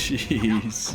Jeez.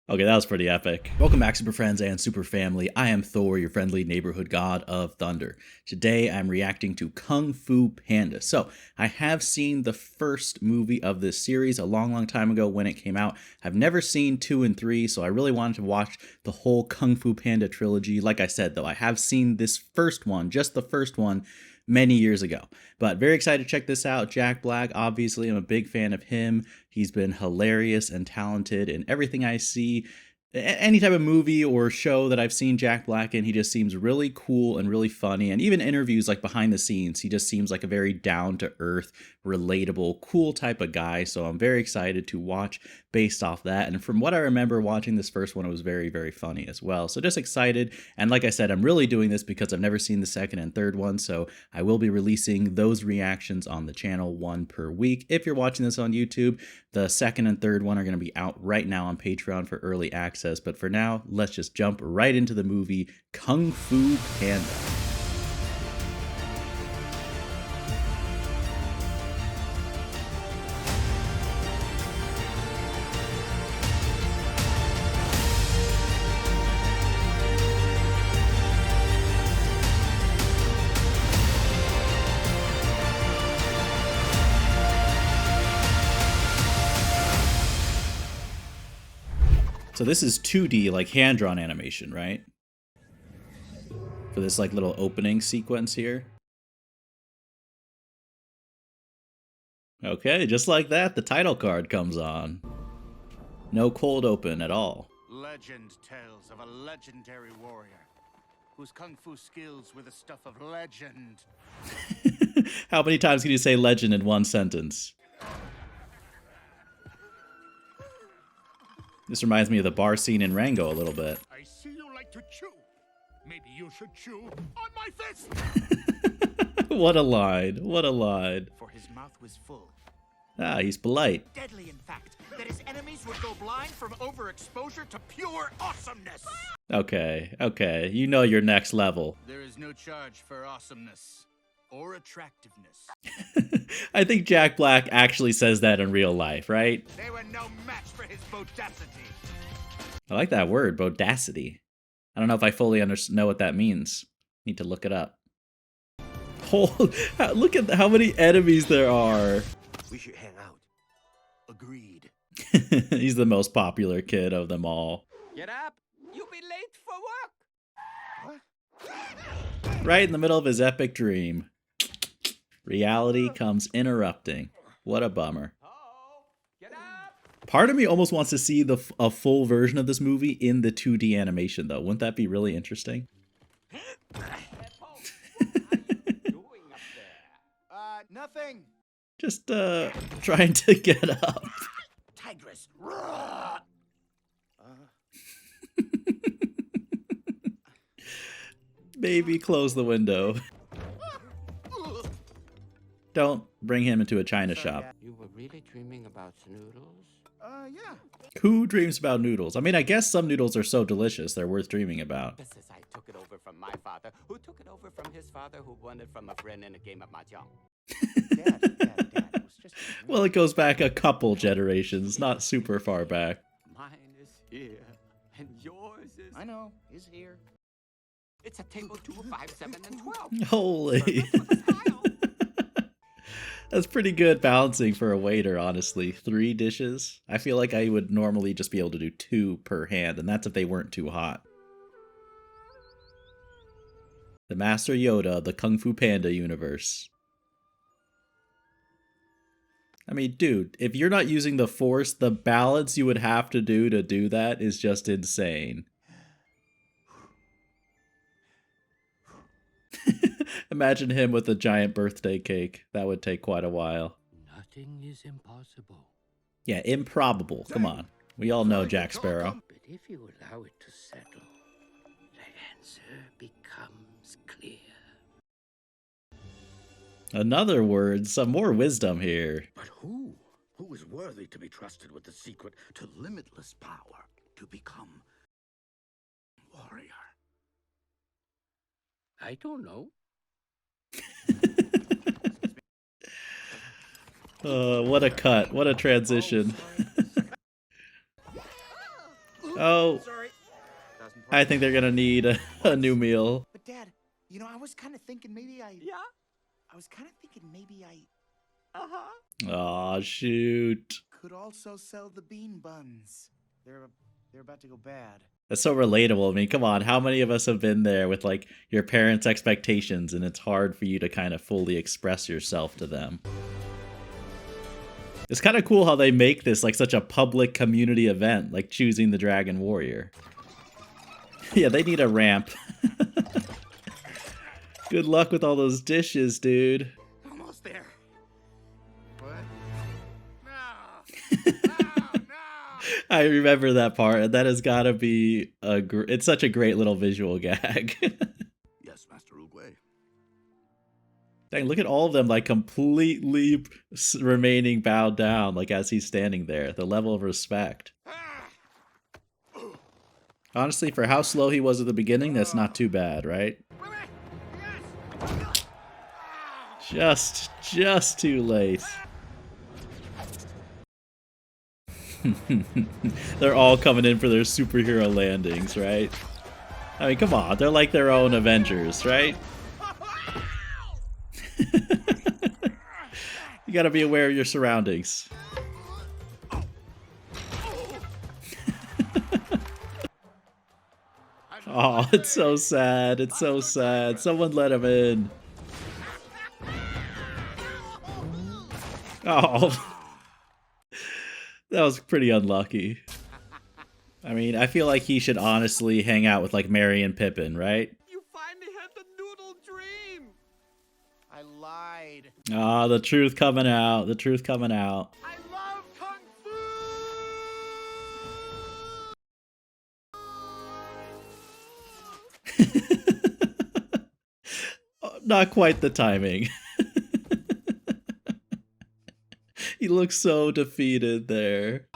Okay, that was pretty epic. Welcome back, super friends and super family. I am Thor, your friendly neighborhood god of thunder. Today, I'm reacting to Kung Fu Panda. So, I have seen the first movie of this series a long time ago when it came out. I've never seen 2 and 3, so I really wanted to watch the whole Kung Fu Panda trilogy. Like I said, though, I have seen this first one, just the first one, many years ago. But very excited to check this out. Jack Black, obviously, I'm a big fan of him. He's been hilarious and talented in everything I see. Any type of movie or show that I've seen Jack Black in, he just seems really cool and really funny. And even interviews like behind the scenes, he just seems like a very down-to-earth, relatable, cool type of guy. So I'm very excited to watch based off that. And from what I remember watching this first one, it was very funny as well. So just excited. And like I said, I'm really doing this because I've never seen the second and third one. So I will be releasing those reactions on the channel, 1 per week. If you're watching this on YouTube, the second and third one are going to be out right now on Patreon for early access. But for now, let's just jump right into the movie Kung Fu Panda. So this is 2D, like hand-drawn animation, right? For this like little opening sequence here. Okay, just like that, the title card comes on. No cold open at all. Legend tells of a legendary warrior whose kung fu skills were the stuff of legend. How many times can you say legend in one sentence? This reminds me of the bar scene in Rango a little bit. I see you like to chew. Maybe you should chew on my fist. What a line. What a line. For his mouth was full. Ah, he's polite. Deadly, in fact, that his enemies would go blind from overexposure to pure awesomeness. Okay. You know your next level. There is no charge for awesomeness or attractiveness. I think Jack Black actually says that in real life, right? They were no match for his bodacity. I like that word, bodacity. I don't know if I fully know what that means. Need to look it up. Look at how many enemies there are. We should hang out. Agreed. He's the most popular kid of them all. Get up! You'll be late for work! What? Right in the middle of his epic dream. Reality comes interrupting. What a bummer. Get up! Part of me almost wants to see a full version of this movie in the 2D animation, though. Wouldn't that be really interesting? What are you doing up there? Nothing. Just, trying to get up. Tigress. Maybe close the window. Don't bring him into a china shop. You were really dreaming about noodles? Yeah. Who dreams about noodles? I mean, I guess some noodles are so delicious they're worth dreaming about. This is I took it over from my father, who took it over from his father, who won it from a friend in a game of mahjong. Dad, it was just a dream. Well, it goes back a couple generations, not super far back. Mine is here, and yours is... I know, is here. It's a table 2, 5, 7, and 12. Holy. Perfect for the style. That's pretty good balancing for a waiter, honestly. 3 dishes? I feel like I would normally just be able to do 2 per hand, and that's if they weren't too hot. The Master Yoda of the Kung Fu Panda universe. I mean, dude, if you're not using the Force, the balance you would have to do that is just insane. Imagine him with a giant birthday cake. That would take quite a while. Nothing is impossible. Yeah, improbable. Come on. We all know Jack Sparrow. But if you allow it to settle, the answer becomes clear. In other words, some more wisdom here. But who? Who is worthy to be trusted with the secret to limitless power to become warrior? I don't know. What a cut. What a transition. Oh, Sorry. I think they're gonna need a new meal. But Dad, you know, I was kind of thinking maybe I was kind of thinking maybe I Aw, shoot. could also sell the bean buns. They're about to go bad. That's so relatable. I mean, come on, how many of us have been there with like your parents' expectations and it's hard for you to kind of fully express yourself to them? It's kind of cool how they make this like such a public community event, like choosing the Dragon Warrior. Yeah, they need a ramp. Good luck with all those dishes, dude. Almost there. What? No. No. I remember that part, and that has got to be it's such a great little visual gag. Yes, Master Oogway. Dang, look at all of them like completely remaining bowed down, like as he's standing there. The level of respect. Honestly, for how slow he was at the beginning, that's not too bad, right? Just too late. They're all coming in for their superhero landings, right? I mean, come on, they're like their own Avengers, right? You gotta be aware of your surroundings. Oh, it's so sad. It's so sad. Someone let him in. Oh. That was pretty unlucky. I mean, I feel like he should honestly hang out with like Merry and Pippin, right? You finally had the noodle dream. I lied. Ah, the truth coming out. The truth coming out. I love kung fu. Not quite the timing. He looks so defeated there.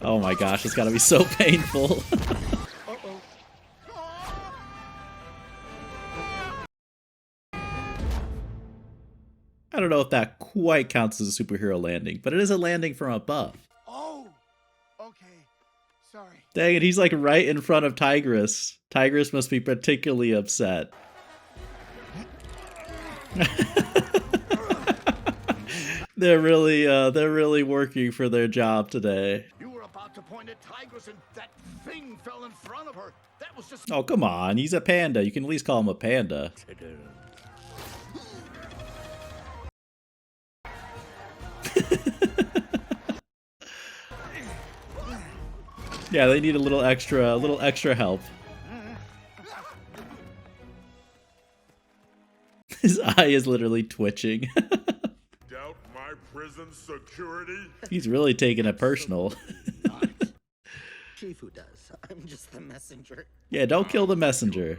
Oh my gosh, it's gotta be so painful. I don't know if that quite counts as a superhero landing, but it is a landing from above. Oh, okay. Sorry. Dang it, he's like right in front of Tigress. Tigress must be particularly upset. They're really working for their job today. You were about to point at Tigress and that thing fell in front of her. That was just... Oh, come on. He's a panda. You can at least call him a panda. Yeah, they need a little extra help. His eye is literally twitching. Doubt my prison security? He's really taking it personal. Chief who does. I'm just the messenger. Yeah, don't kill the messenger.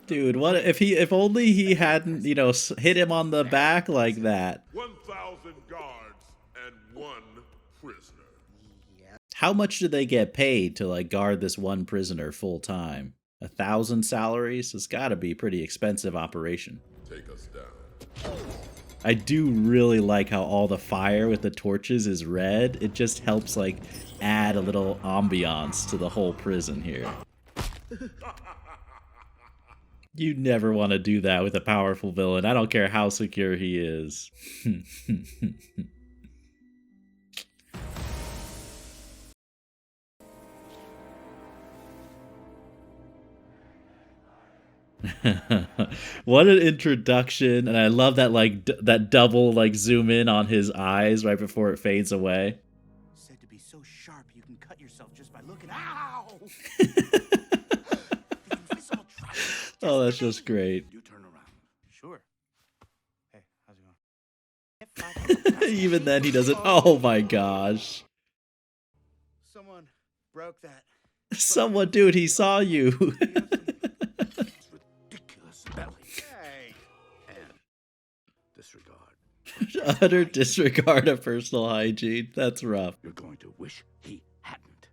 Dude, what if only he hadn't, you know, hit him on the back like that. 1,000 guards and 1 prisoner. How much did they get paid to like guard this one prisoner full time? 1,000 salaries? It's got to be a pretty expensive operation. Take us down. I do really like how all the fire with the torches is red. It just helps like add a little ambiance to the whole prison here. You never want to do that with a powerful villain. I don't care how secure he is. What an introduction. And I love that like that double like zoom in on his eyes right before it fades away. Said to be so sharp you can cut yourself just by looking. Ow! Oh, that's just great. You turn around. Sure. Hey, how's it going? Even then he doesn't. Oh my gosh. Someone broke that. Someone, dude, he saw you. Ridiculous belly. Hey. And disregard. Utter disregard of personal hygiene. That's rough. You're going to wish he hadn't.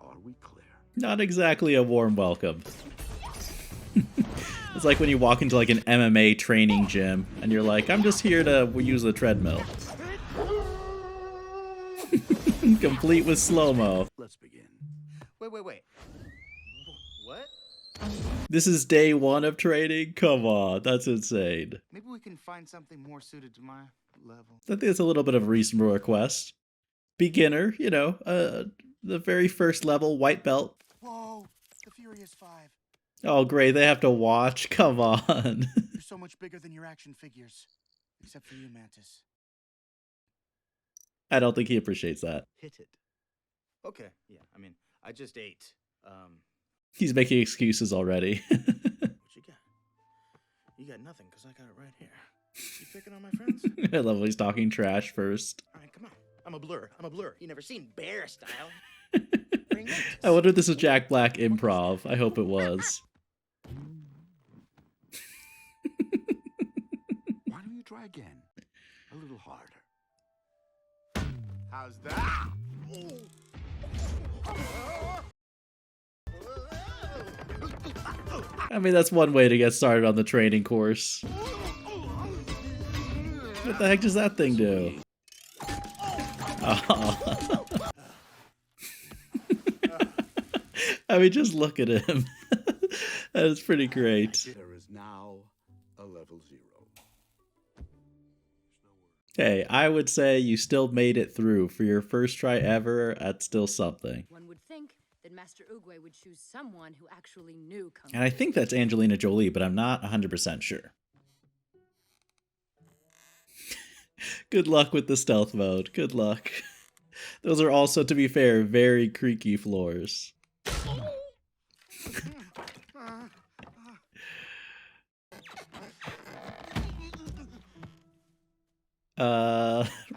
Are we clear? Not exactly a warm welcome. It's like when you walk into like an MMA training gym and you're like, I'm just here to use the treadmill. Complete with slow-mo. Let's begin. Wait. What? This is day 1 of training? Come on, that's insane. Maybe we can find something more suited to my level. I think it's a little bit of a reasonable request. Beginner, you know, the very first level, white belt. Whoa, the Furious Five. Oh, great, they have to watch. Come on. You're so much bigger than your action figures. Except for you, Mantis. I don't think he appreciates that. Hit it. Okay, yeah, I mean, I just ate. He's making excuses already. What you got? You got nothing, because I got it right here. You picking on my friends? I love when he's talking trash first. All right, come on. I'm a blur. You never seen bear style. Bring it. I wonder if this is Jack Black improv. I hope it was. Why don't you try again? A little harder. How's that? I mean, that's one way to get started on the training course. What the heck does that thing do? Oh. I mean, just look at him. That is pretty great. There is now a level 0. Hey, I would say you still made it through. For your first try ever, that's still something. One would think that Master Oogway would choose someone who actually knew Kung And I think that's Angelina Jolie, but I'm not 100% sure. Good luck with the stealth mode. Good luck. Those are also, to be fair, very creaky floors.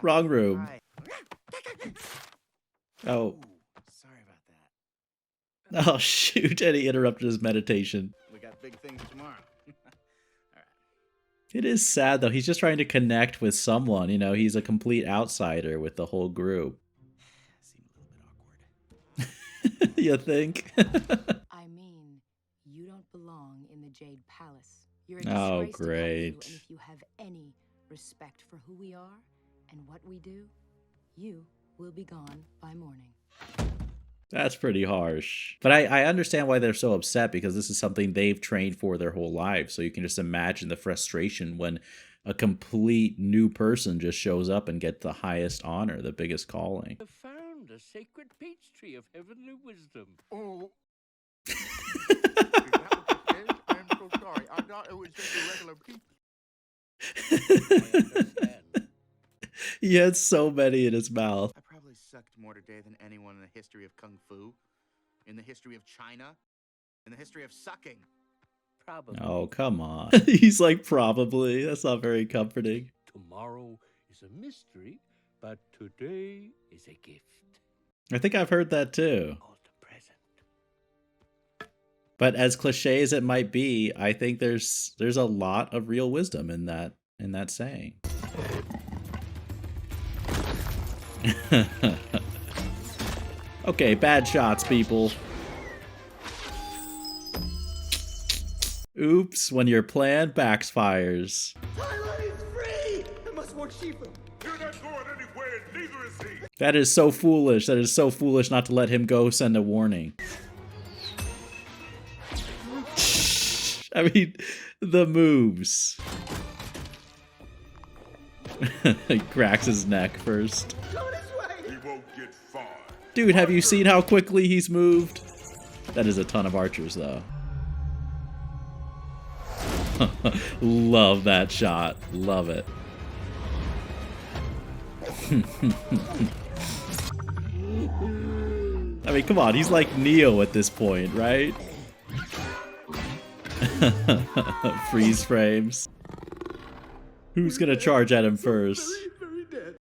Wrong room. Hi. Oh. Sorry about that. Oh, shoot. And he interrupted his meditation. We got big things tomorrow. It is sad, though. He's just trying to connect with someone. You know, he's a complete outsider with the whole group. Seemed a little bit awkward. You think? I mean, you don't belong in the Jade Palace. You're a Oh, disgrace to Kung Fu, great. and if you have any respect for who we are and what we do, you will be gone by morning. That's pretty harsh. But I understand why they're so upset, because this is something they've trained for their whole lives. So you can just imagine the frustration when a complete new person just shows up and gets the highest honor, the biggest calling. I found a sacred peach tree of heavenly wisdom. Oh. Is that what this is? I'm so sorry. I thought it was just a regular peach. I understand. He had so many in his mouth. I probably sucked more today than anyone in the history of Kung Fu, in the history of China, in the history of sucking. Probably. Oh, come on. He's like, probably. That's not very comforting. Tomorrow is a mystery, but today is a gift. I think I've heard that too. All the present. But as cliche as it might be, I think there's a lot of real wisdom in that saying. Okay, bad shots, people. Oops, when your plan backfires. You're not going anywhere, and neither is he. That is so foolish. That is so foolish not to let him go send a warning. I mean, the moves. He cracks his neck first. He won't get far. Dude, have you seen how quickly he's moved? That is a ton of archers, though. Love that shot. Love it. I mean, come on. He's like Neo at this point, right? Freeze frames. Who's gonna charge at him first?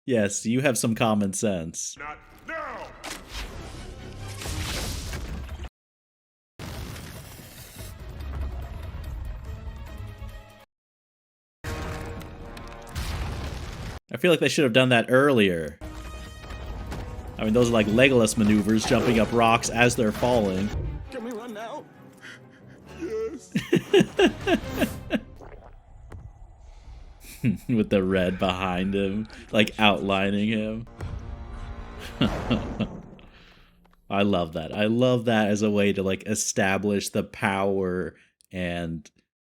Yes, you have some common sense. Not now. I feel like they should have done that earlier. I mean, those are like Legolas maneuvers, jumping up rocks as they're falling. Can we run now? With the red behind him, like outlining him. I love that. I love that as a way to like establish the power and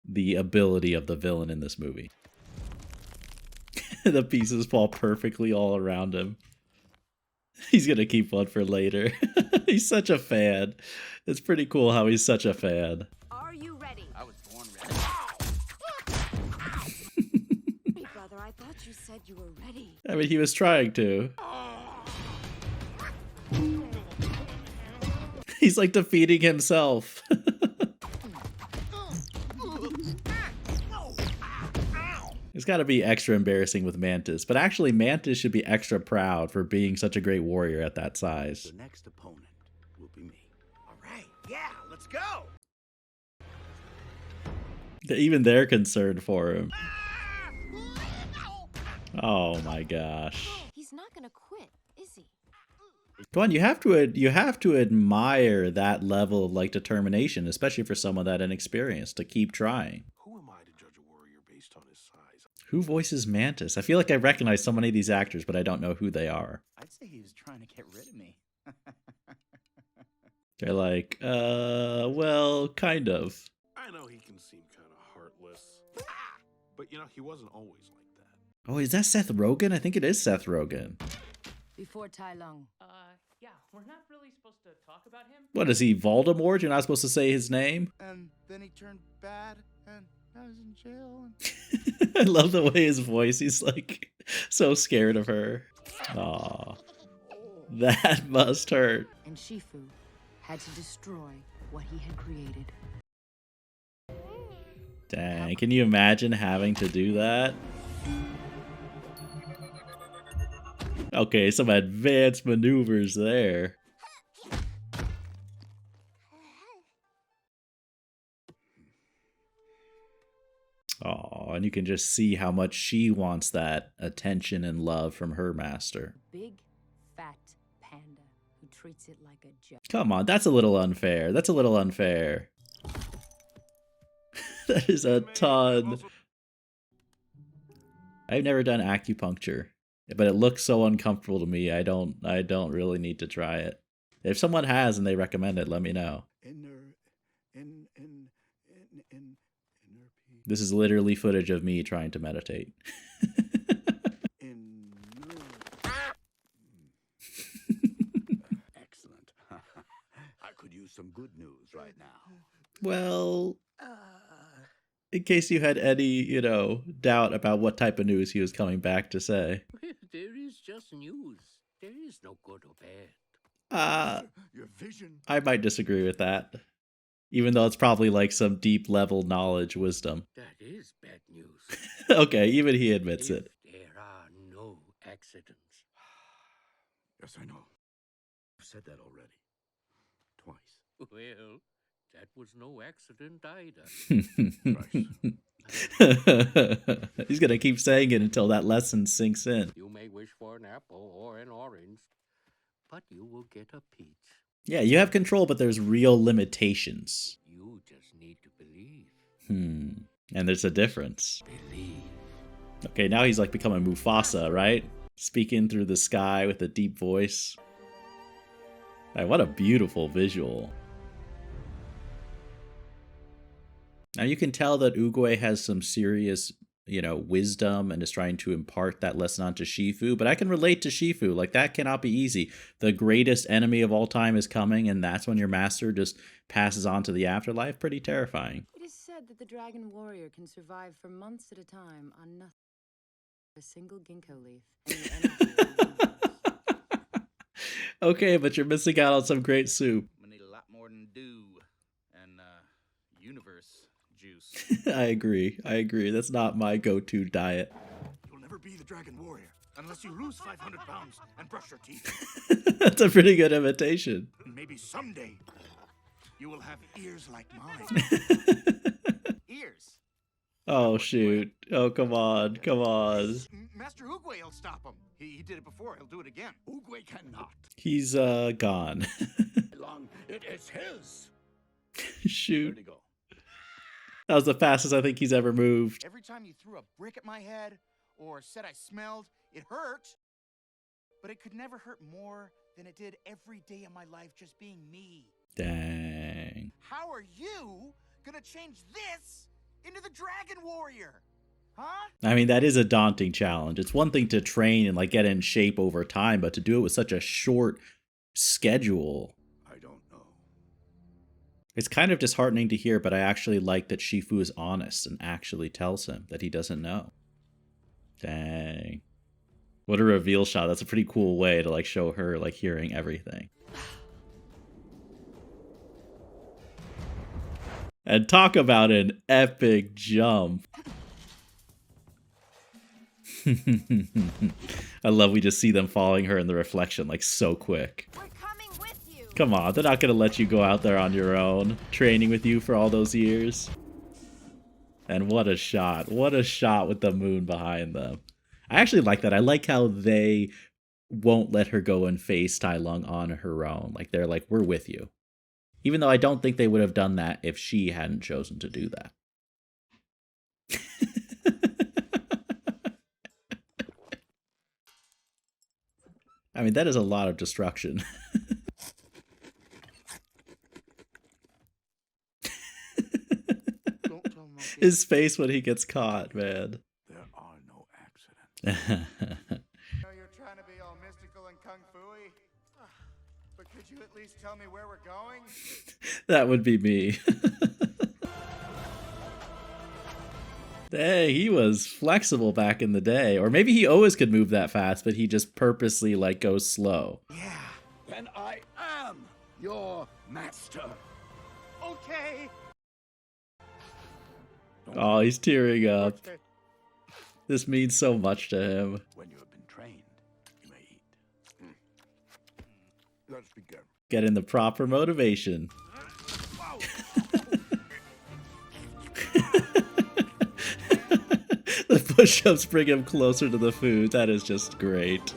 the ability of the villain in this movie. The pieces fall perfectly all around him. He's gonna keep one for later. He's such a fan. It's pretty cool how he's such a fan. Are you ready? I was born ready. Hey, brother, I thought you said you were ready. I mean, he was trying to. He's like defeating himself. It's got to be extra embarrassing with Mantis, but actually Mantis should be extra proud for being such a great warrior at that size. The next opponent will be me. All right, yeah, let's go. Even they're concerned for him. Oh my gosh. He's not gonna quit, is he? Come on, you have to admire that level of like determination, especially for someone that inexperienced, to keep trying. Who am I to judge a warrior based on his size? Who voices Mantis? I feel like I recognize so many of these actors, but I don't know who they are. I'd say he was trying to get rid of me. They're like, well, kind of. I know he can seem kind of heartless, but you know, he wasn't always like that. Oh, is that Seth Rogen? I think it is Seth Rogen. Before Tai Lung. Yeah, we're not really supposed to talk about him. What is he, Voldemort? You're not supposed to say his name? And then he turned bad, and I was in jail. I love the way his voice, he's like so scared of her. Aw. That must hurt. And Shifu had to destroy what he had created. Dang, can you imagine having to do that? Okay, some advanced maneuvers there. Oh, and you can just see how much she wants that attention and love from her master. Big, fat panda who treats it like a joke. Come on, that's a little unfair. That's a little unfair. That is a ton. I've never done acupuncture, but it looks so uncomfortable to me. I don't really need to try it. If someone has and they recommend it, let me know. This is literally footage of me trying to meditate. Excellent. I could use some good news right now. Well, in case you had any, doubt about what type of news he was coming back to say. There is just news. There is no good or bad. Your vision. I might disagree with that. Even though it's probably like some deep level knowledge wisdom. That is bad news. Okay, even he admits If it. there are no accidents. Yes, I know. I've said that already. Twice. Well, that was no accident either. He's gonna keep saying it until that lesson sinks in. You may wish for an apple or an orange, but you will get a peach. Yeah, you have control, but there's real limitations. You just need to believe. And there's a difference. Believe. Okay, now he's like becoming Mufasa, right? Speaking through the sky with a deep voice. Man, what a beautiful visual. Now you can tell that Oogway has some serious, wisdom and is trying to impart that lesson onto Shifu, but I can relate to Shifu. Like, that cannot be easy. The greatest enemy of all time is coming, and that's when your master just passes on to the afterlife. Pretty terrifying. It is said that the dragon warrior can survive for months at a time on nothing but a single ginkgo leaf. And the energy of the universe. Okay, but you're missing out on some great soup. I'm gonna need a lot more than dew and universe juice. I agree. That's not my go-to diet. You'll never be the dragon warrior unless you lose 500 pounds and brush your teeth. That's a pretty good imitation. And maybe someday you will have ears like mine. Ears. Oh, shoot. Oh, come on. Master Oogway will stop him. He did it before. He'll do it again. Oogway cannot. He's, gone. Long, it is his. Shoot. Where'd he go? That was the fastest I think he's ever moved. Every time you threw a brick at my head or said I smelled, it hurt. but it could never hurt more than it did every day of my life just being me. Dang. How are you gonna change this into the Dragon Warrior? Huh? I mean, that is a daunting challenge. It's one thing to train and like get in shape over time, but to do it with such a short schedule. I don't know. It's kind of disheartening to hear, but I actually like that Shifu is honest and actually tells him that he doesn't know. Dang. What a reveal shot. That's a pretty cool way to like show her like hearing everything. And talk about an epic jump. I love we just see them following her in the reflection like so quick. We're coming with you. Come on, they're not gonna let you go out there on your own, training with you for all those years. And what a shot. What a shot with the moon behind them. I actually like that. I like how they won't let her go and face Tai Lung on her own. Like, they're like, we're with you. Even though I don't think they would have done that if she hadn't chosen to do that. I mean, that is a lot of destruction. His face when he gets caught, man. There are no accidents. I know you're trying to be all mystical and kung fu-y, but could you at least tell me where we're going? That would be me. Hey, he was flexible back in the day. Or maybe he always could move that fast, but he just purposely, like, goes slow. Yeah, then I am your master. Okay. Oh, he's tearing up. This means so much to him. When you have been trained, you may eat. Let's begin. Getting the proper motivation. The push-ups bring him closer to the food. That is just great.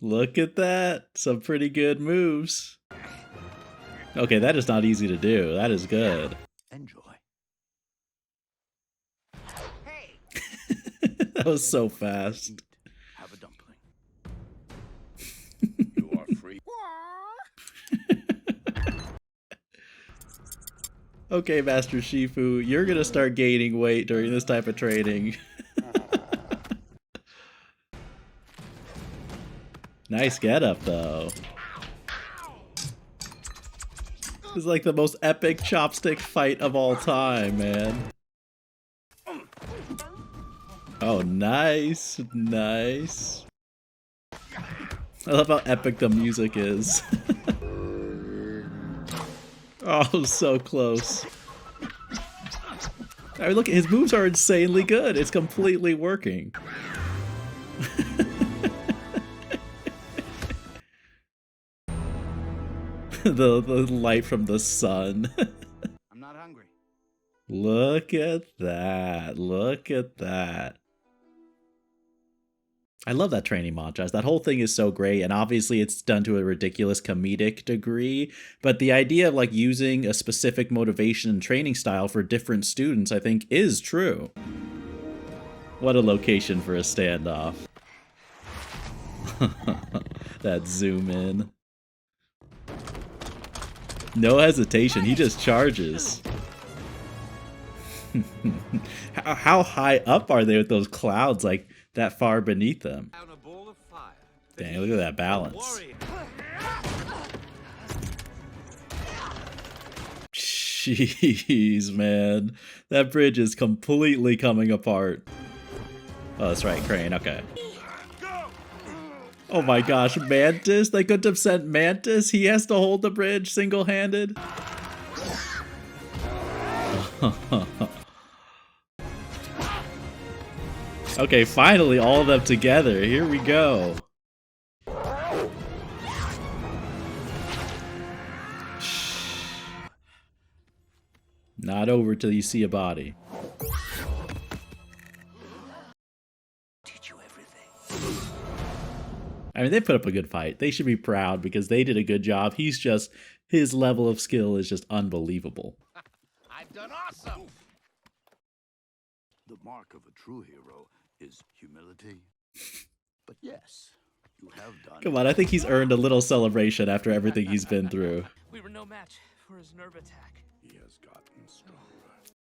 Look at that. Some pretty good moves. Okay, that is not easy to do. That is good. Enjoy. Hey. That was so fast. Have a dumpling. You are free. Okay, Master Shifu, you're gonna start gaining weight during this type of training. Nice getup, though. This is like the most epic chopstick fight of all time, man. Oh, nice. Nice. I love how epic the music is. Oh, so close. I mean, look, his moves are insanely good. It's completely working. the light from the sun. I'm not hungry. Look at that. Look at that. I love that training montage. That whole thing is so great, and obviously it's done to a ridiculous comedic degree, but the idea of like using a specific motivation and training style for different students, I think, is true. What a location for a standoff. That zoom in. No hesitation, he just charges. How high up are they with those clouds, like that far beneath them? Dang, look at that balance. Jeez, man. That bridge is completely coming apart. Oh, that's right, Crane, okay. Oh my gosh, Mantis? They couldn't have sent Mantis? He has to hold the bridge single-handed? Okay, finally, all of them together. Here we go. Not over till you see a body. Teach you everything. I mean, they put up a good fight. They should be proud because they did a good job. He's just, his level of skill is just unbelievable. I've done awesome. The mark of a true hero is humility But yes, you have done. Come on, I think he's earned a little celebration after everything he's been through. We were no match for his nerve attack. He has gotten stronger.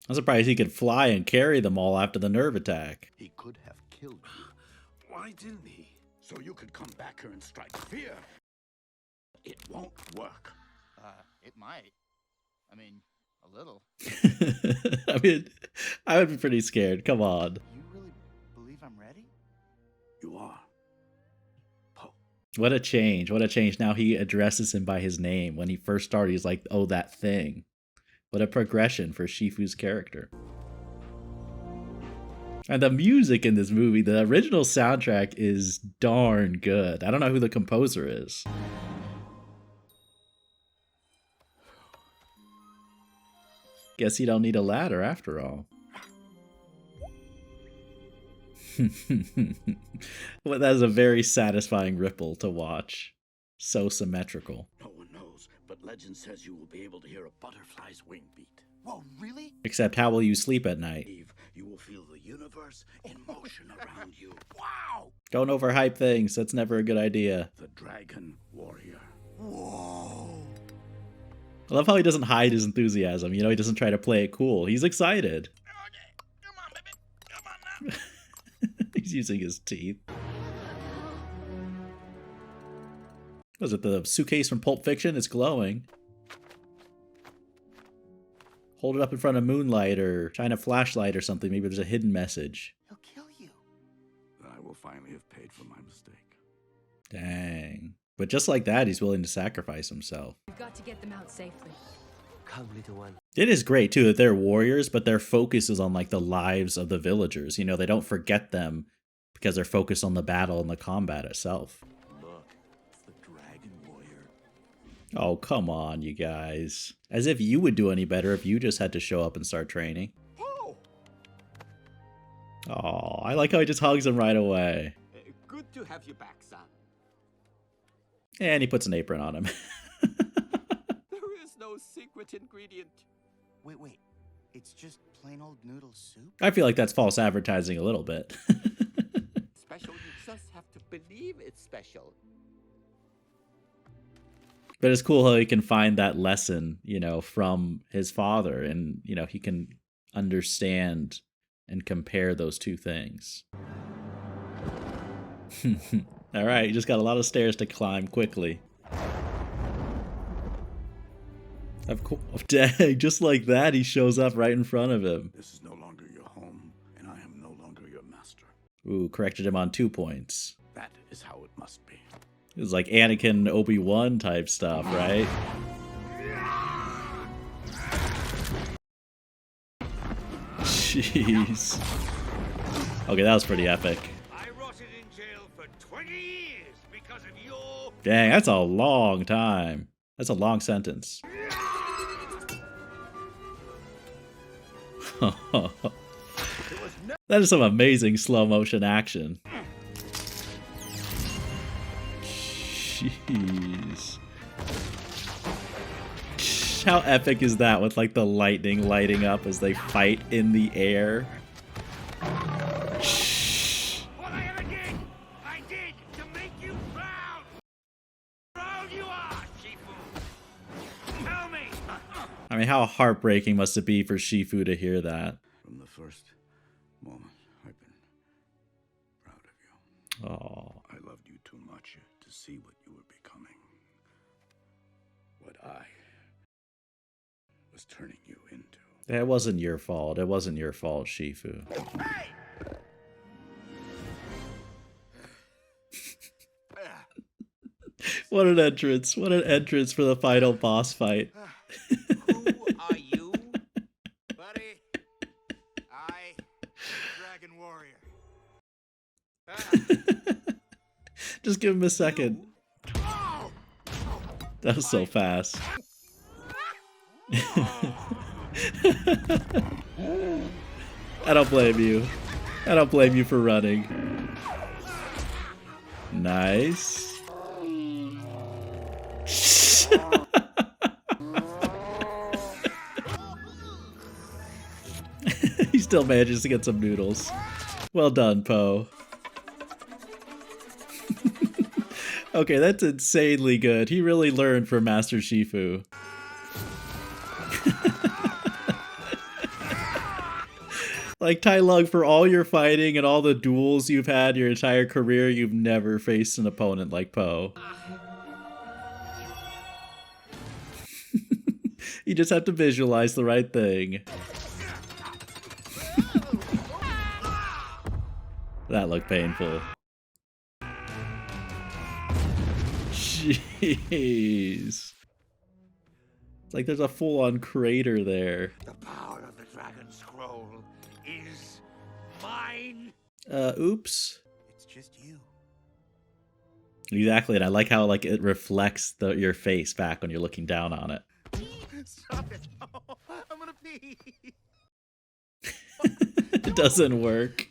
I'm surprised he could fly and carry them all after the nerve attack. He could have killed you, Why didn't he? so you could come back here and strike fear. It won't work. It might. I mean, a little. I mean, I would be pretty scared. Come on. You really believe I'm ready? You are. Poe. What a change. What a change. Now he addresses him by his name. When he first started, he's like, oh, that thing. What a progression for Shifu's character. And the music in this movie, the original soundtrack is darn good. I don't know who the composer is. Guess you don't need a ladder after all. Well, that is a very satisfying ripple to watch. So symmetrical. No one knows, but legend says you will be able to hear a butterfly's wing beat. Whoa, really? Except how will you sleep at night? Eve, you will feel the universe in motion around you. Wow! Don't overhype things. That's never a good idea. The Dragon Warrior. Whoa! I love how he doesn't hide his enthusiasm. You know, he doesn't try to play it cool. He's excited. Okay, come on, baby. Come on now. He's using his teeth. Was it the suitcase from Pulp Fiction? It's glowing. Hold it up in front of moonlight or shine a flashlight or something. Maybe there's a hidden message. He'll kill you. I will finally have paid for my mistake. Dang. But just like that, he's willing to sacrifice himself. We've got to get them out safely. Come, little one. It is great, too, that they're warriors, but their focus is on, like, the lives of the villagers. You know, they don't forget them because they're focused on the battle and the combat itself. Look, it's the Dragon Warrior. Oh, come on, you guys. As if you would do any better if you just had to show up and start training. Oh! Oh, I like how he just hugs him right away. Good to have you back, son. And he puts an apron on him. There is no secret ingredient. Wait. It's just plain old noodle soup? I feel like that's false advertising a little bit. Special, you just have to believe it's special. But it's cool how he can find that lesson, you know, from his father. And, you know, he can understand and compare those two things. All right, you just got a lot of stairs to climb quickly. Of course, dang, just like that, he shows up right in front of him. This is no longer your home, and I am no longer your master. Ooh, corrected him on 2 points. That is how it must be. It was like Anakin Obi-Wan type stuff, right? Jeez. Okay, that was pretty epic. I rotted in jail for 20 years because of your... Dang, that's a long time. That's a long sentence. That is some amazing slow motion action. Jeez. How epic is that with like the lightning lighting up as they fight in the air? What I ever did, I did to make you proud. Proud you are, Shifu. Tell me. I mean, how heartbreaking must it be for Shifu to hear that? From the first moment, I've been proud of you. Oh. I loved you too much to see what you were becoming. What I was turning you into. It wasn't your fault. It wasn't your fault, Shifu. Hey! What an entrance. What an entrance for the final boss fight. Who are you? Buddy, Dragon Warrior. Just give him a second. That was so fast. I don't blame you. I don't blame you for running. Nice. He still manages to get some noodles. Well done, Poe. Okay, that's insanely good. He really learned from Master Shifu. Like, Tai Lung, for all your fighting and all the duels you've had your entire career, you've never faced an opponent like Po. You just have to visualize the right thing. That looked painful. Jeez. It's like there's a full-on crater there. The power of the Dragon Scroll is mine. Oops. It's just you. Exactly, and I like how like it reflects your face back when you're looking down on it. Stop it. Oh, I'm gonna pee. It doesn't work.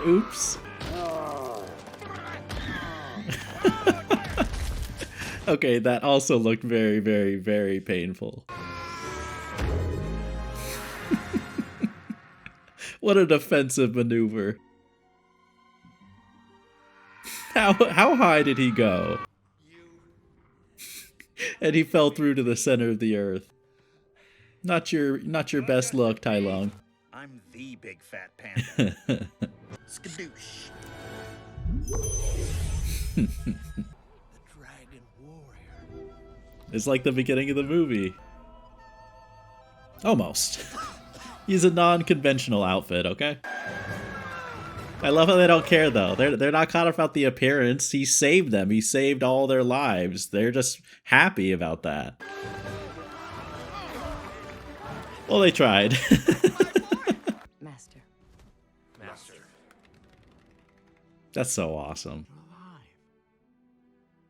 Oops. Okay, that also looked very, very, very painful. What a defensive maneuver. How high did he go? And he fell through to the center of the earth. Not your best look, Tai Lung. I'm the big fat panda. Skadoosh. The Dragon Warrior. It's like the beginning of the movie. Almost. He's a non-conventional outfit, okay? I love how they don't care though. They're not caught up about the appearance. He saved them. He saved all their lives. They're just happy about that. Well, they tried. Master. Master. That's so awesome.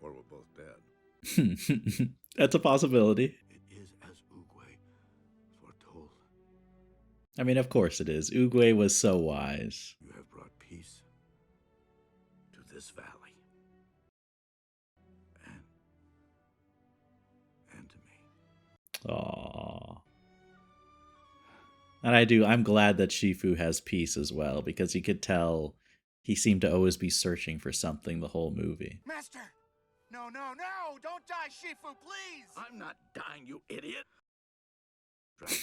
Or we're both dead. That's a possibility. It is as Oogway foretold. I mean, of course it is. Oogway was so wise. You have brought peace to this valley. And to me. Aww. And I'm glad that Shifu has peace as well, because he could tell he seemed to always be searching for something the whole movie. Master! No, no, no! Don't die, Shifu, please! I'm not dying, you idiot. Dragon.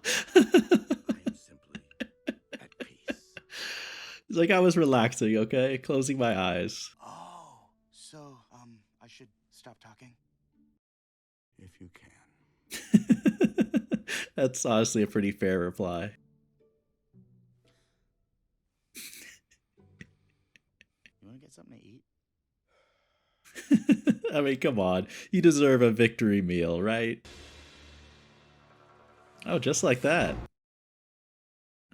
I'm simply at peace. It's like I was relaxing, okay? Closing my eyes. Oh, so, I should stop talking? If you can. That's honestly a pretty fair reply. You wanna get something to eat? I mean, come on. You deserve a victory meal, right? Oh, just like that.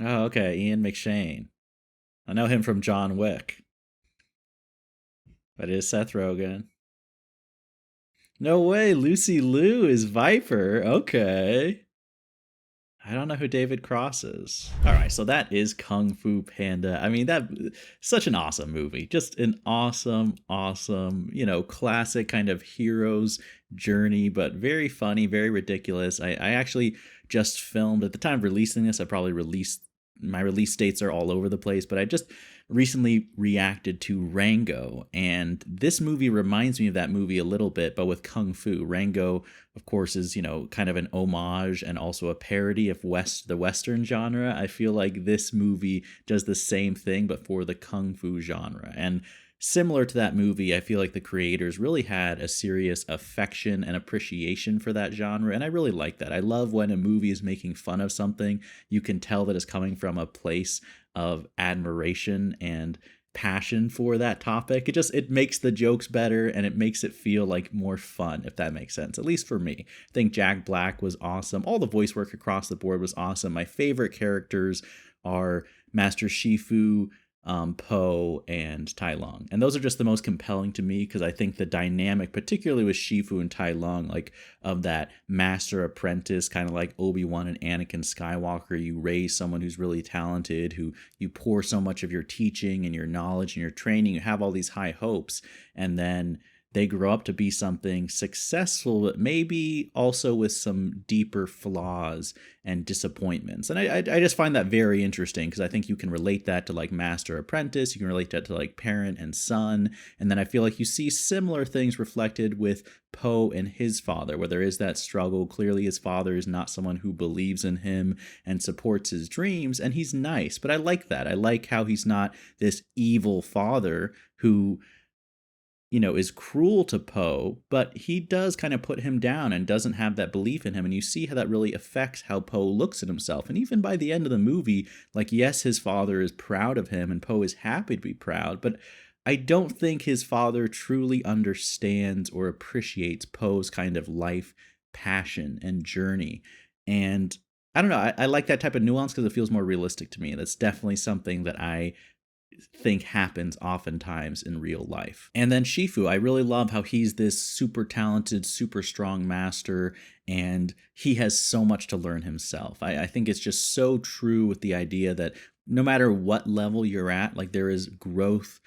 Oh, okay. Ian McShane. I know him from John Wick. But it is Seth Rogen. No way. Lucy Liu is Viper. Okay. I don't know who David Cross is. All right, so that is Kung Fu Panda. I mean, such an awesome movie. Just an awesome, classic kind of hero's journey, but very funny, very ridiculous. I actually just filmed, at the time of releasing this, my release dates are all over the place, but I just recently reacted to Rango, and this movie reminds me of that movie a little bit, but with Kung Fu. Rango, of course, is, kind of an homage and also a parody of the Western genre. I feel like this movie does the same thing, but for the Kung Fu genre. And similar to that movie, I feel like the creators really had a serious affection and appreciation for that genre, and I really like that. I love when a movie is making fun of something, you can tell that it's coming from a place of admiration and passion for that topic. It makes the jokes better, and it makes it feel like more fun, if that makes sense, at least for me. I think Jack Black was awesome. All the voice work across the board was awesome. My favorite characters are Master Shifu, Po, and Tai Lung. And those are just the most compelling to me, because I think the dynamic, particularly with Shifu and Tai Lung, like of that master apprentice, kind of like Obi-Wan and Anakin Skywalker. You raise someone who's really talented, who you pour so much of your teaching and your knowledge and your training, you have all these high hopes, and then they grow up to be something successful, but maybe also with some deeper flaws and disappointments. And I just find that very interesting, because I think you can relate that to like master apprentice, you can relate that to like parent and son. And then I feel like you see similar things reflected with Po and his father, where there is that struggle. Clearly his father is not someone who believes in him and supports his dreams, and he's nice. But I like that. I like how he's not this evil father who, you know, is cruel to Po, but he does kind of put him down and doesn't have that belief in him. And you see how that really affects how Po looks at himself. And even by the end of the movie, like, yes, his father is proud of him and Po is happy to be proud, but I don't think his father truly understands or appreciates Poe's kind of life passion and journey. And I don't know, I like that type of nuance because it feels more realistic to me. That's definitely something that I think happens oftentimes in real life. And then Shifu, I really love how he's this super talented, super strong master, and he has so much to learn himself. I think it's just so true with the idea that no matter what level you're at, like, there is growth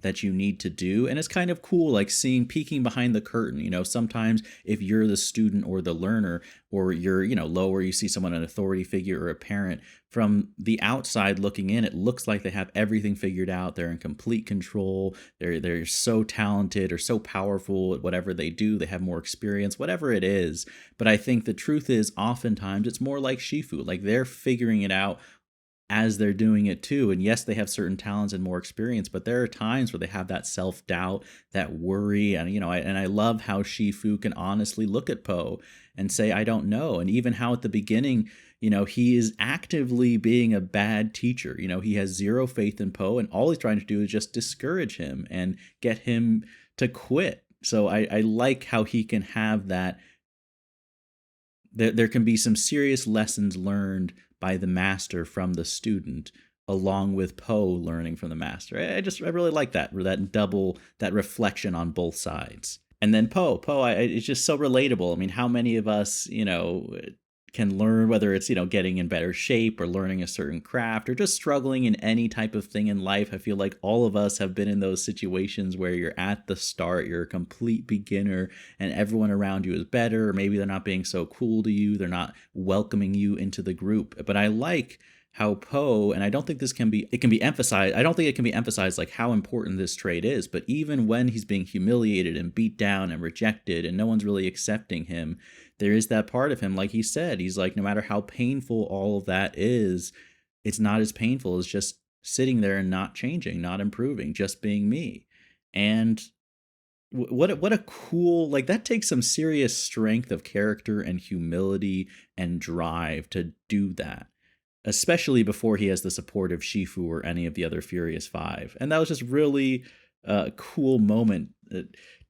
that you need to do. And it's kind of cool, like peeking behind the curtain. You know, sometimes if you're the student or the learner, or you're, you know, lower, you see someone, an authority figure or a parent, from the outside looking in, it looks like they have everything figured out. They're in complete control. They're so talented or so powerful at whatever they do. They have more experience, whatever it is. But I think the truth is, oftentimes it's more like Shifu, like they're figuring it out as they're doing it too. And yes, they have certain talents and more experience, but there are times where they have that self-doubt, that worry. And, you know, I love how Shifu can honestly look at Po and say, I don't know. And even how at the beginning, you know, he is actively being a bad teacher. You know, he has zero faith in Po, and all he's trying to do is just discourage him and get him to quit. So I like how he can have that. There can be some serious lessons learned by the master from the student, along with Po learning from the master. I really like that reflection on both sides. And then Po, it's just so relatable. I mean, how many of us, you know, can learn, whether it's, you know, getting in better shape or learning a certain craft or just struggling in any type of thing in life. I feel like all of us have been in those situations where you're at the start, you're a complete beginner, and everyone around you is better, or maybe they're not being so cool to you, they're not welcoming you into the group. But I like how Po, and I don't think it can be emphasized like how important this trait is, but even when he's being humiliated and beat down and rejected and no one's really accepting him, there is that part of him, like he said, he's like, no matter how painful all of that is, it's not as painful as just sitting there and not changing, not improving, just being me. And what a cool, like, that takes some serious strength of character and humility and drive to do that, especially before he has the support of Shifu or any of the other Furious Five. And that was just really a cool moment.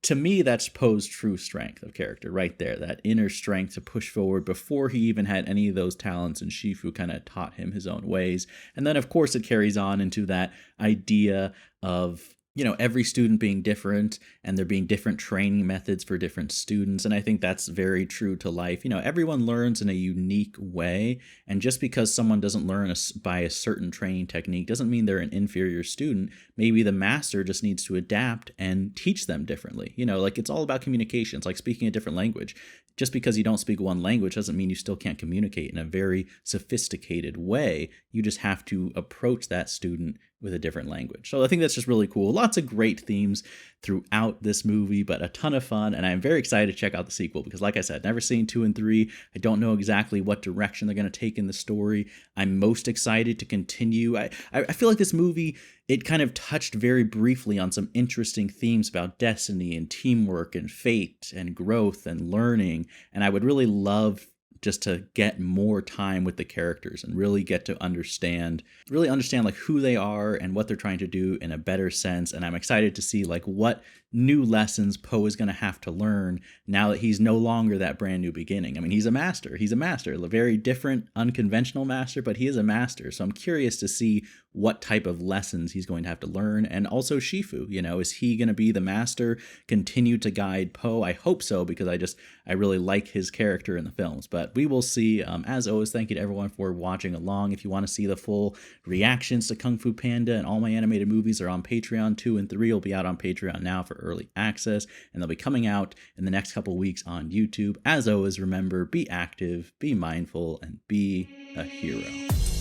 To me, that's Poe's true strength of character right there, that inner strength to push forward before he even had any of those talents, and Shifu kind of taught him his own ways. And then, of course, it carries on into that idea of, you know, every student being different and there being different training methods for different students. And I think that's very true to life. You know, everyone learns in a unique way. And just because someone doesn't learn by a certain training technique doesn't mean they're an inferior student. Maybe the master just needs to adapt and teach them differently. You know, like, it's all about communication. It's like speaking a different language. Just because you don't speak one language doesn't mean you still can't communicate in a very sophisticated way. You just have to approach that student with a different language. So I think that's just really cool. Lots of great themes throughout this movie, but a ton of fun. And I'm very excited to check out the sequel because, like I said, never seen 2 and 3. I don't know exactly what direction they're going to take in the story. I'm most excited to continue. I feel like this movie, it kind of touched very briefly on some interesting themes about destiny and teamwork and fate and growth and learning. And I would really love just to get more time with the characters and really get to understand like who they are and what they're trying to do in a better sense. And I'm excited to see like what new lessons Po is going to have to learn now that he's no longer that brand new beginning. I mean, he's a master, a very different, unconventional master, but he is a master. So I'm curious to see what type of lessons he's going to have to learn. And also Shifu, you know, is he going to be the master, continue to guide Po? I hope so, because I really like his character in the films, but we will see. As always, thank you to everyone for watching along. If you want to see the full reactions to Kung Fu Panda and all my animated movies are on Patreon. 2 and 3 will be out on Patreon now for early access, and they'll be coming out in the next couple weeks on YouTube. As always, remember, be active, be mindful, and be a hero.